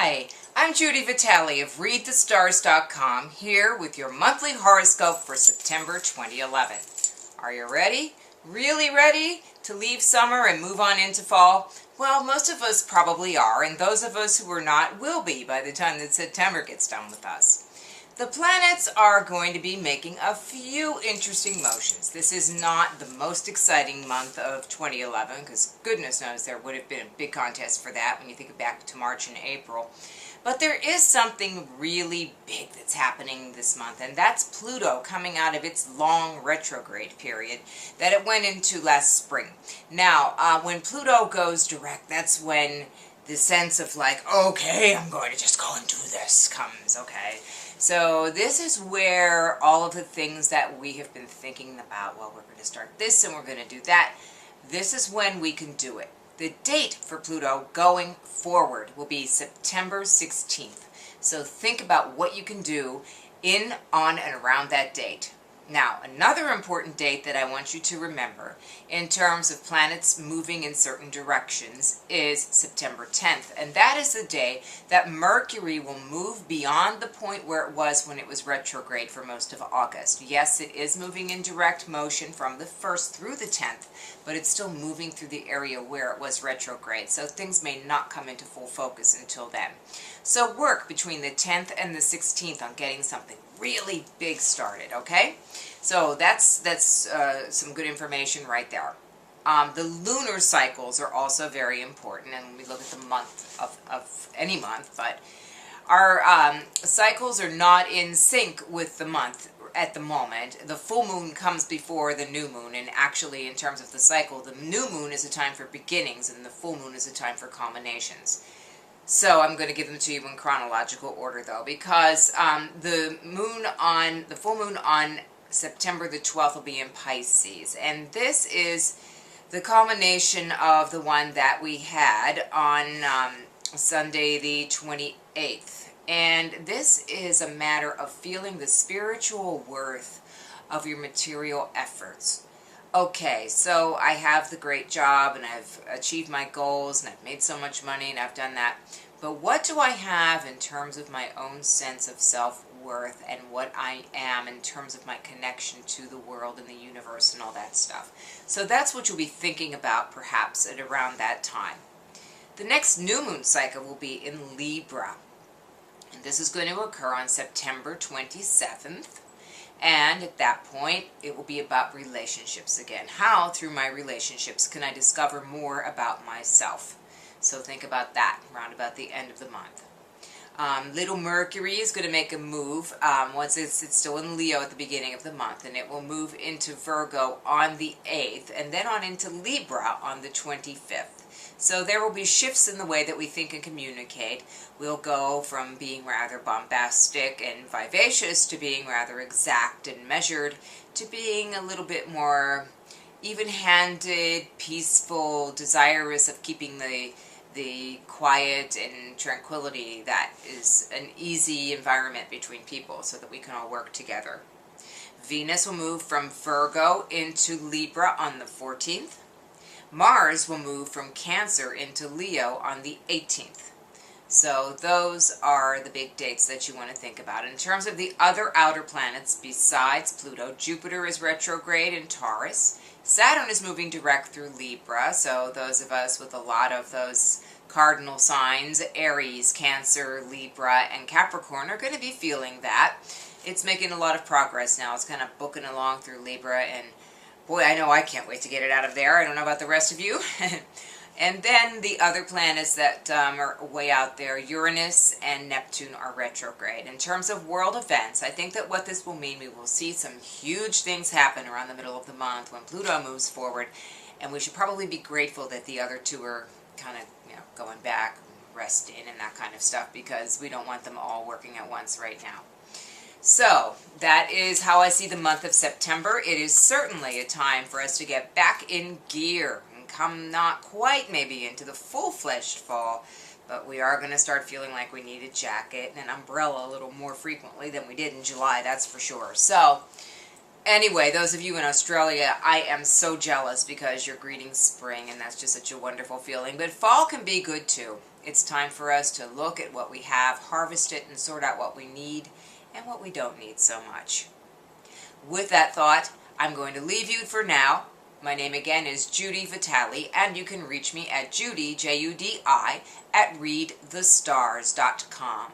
Hi, I'm Judi Vitale of ReadTheStars.com here with your monthly horoscope for September 2011. Are you ready? Really ready to leave summer and move on into fall? Well, most of us probably are, and those of us who are not will be by the time that September gets done with us. The planets are going to be making a few interesting motions. This is not the most exciting month of 2011, because goodness knows there would have been a big contest for that when you think back to March and April. But there is something really big that's happening this month, and that's Pluto coming out of its long retrograde period that it went into last spring. Now, when Pluto goes direct, that's when the sense of like, okay, I'm going to just go and do this comes, okay? So this is where all of the things that we have been thinking about, well, we're going to start this and we're going to do that, this is when we can do it. The date for Pluto going forward will be September 16th. So think about what you can do in, on, and around that date. Now, another important date that I want you to remember in terms of planets moving in certain directions is September 10th. And that is the day that Mercury will move beyond the point where it was when it was retrograde for most of August. Yes, it is moving in direct motion from the 1st through the 10th, but it's still moving through the area where it was retrograde. So things may not come into full focus until then. So work between the 10th and the 16th on getting something really big started, okay? So that's some good information right there. The lunar cycles are also very important, and when we look at the month of any month, but our cycles are not in sync with the month at the moment. The full moon comes before the new moon, and actually in terms of the cycle, the new moon is a time for beginnings, and the full moon is a time for culminations. So I'm going to give them to you in chronological order, though, because the full moon on September the 12th will be in Pisces, and this is the culmination of the one that we had on Sunday the 28th. And this is a matter of feeling the spiritual worth of your material efforts. Okay, so I have the great job and I've achieved my goals and I've made so much money and I've done that. But what do I have in terms of my own sense of self-worth and what I am in terms of my connection to the world and the universe and all that stuff? So that's what you'll be thinking about perhaps at around that time. The next new moon cycle will be in Libra. And this is going to occur on September 27th. And at that point, it will be about relationships again. How, through my relationships, can I discover more about myself? So think about that around about the end of the month. Little Mercury is going to make a move once it's still in Leo at the beginning of the month, and it will move into Virgo on the 8th, and then on into Libra on the 25th. So there will be shifts in the way that we think and communicate. We'll go from being rather bombastic and vivacious to being rather exact and measured to being a little bit more even-handed, peaceful, desirous of keeping the quiet and tranquility that is an easy environment between people so that we can all work together. Venus will move from Virgo into Libra on the 14th. Mars will move from Cancer into Leo on the 18th. So those are the big dates that you want to think about. In terms of the other outer planets besides Pluto, Jupiter is retrograde in Taurus. Saturn is moving direct through Libra, so those of us with a lot of those cardinal signs, Aries, Cancer, Libra, and Capricorn, are going to be feeling that. It's making a lot of progress now. It's kind of booking along through Libra, and boy, I know I can't wait to get it out of there. I don't know about the rest of you. And then the other planets that are way out there, Uranus and Neptune, are retrograde. In terms of world events, I think that what this will mean, we will see some huge things happen around the middle of the month when Pluto moves forward. And we should probably be grateful that the other two are kind of, going back, resting and that kind of stuff, because we don't want them all working at once right now. So, that is how I see the month of September. It is certainly a time for us to get back in gear and come not quite maybe into the full-fledged fall, but we are going to start feeling like we need a jacket and an umbrella a little more frequently than we did in July, that's for sure. So, Anyway, those of you in Australia, I am so jealous because you're greeting spring, and that's just such a wonderful feeling. But fall can be good too. It's time for us to look at what we have, harvest it, and sort out what we need and what we don't need so much. With that thought, I'm going to leave you for now. My name again is Judi Vitale, and you can reach me at Judi, Judi, at readthestars.com.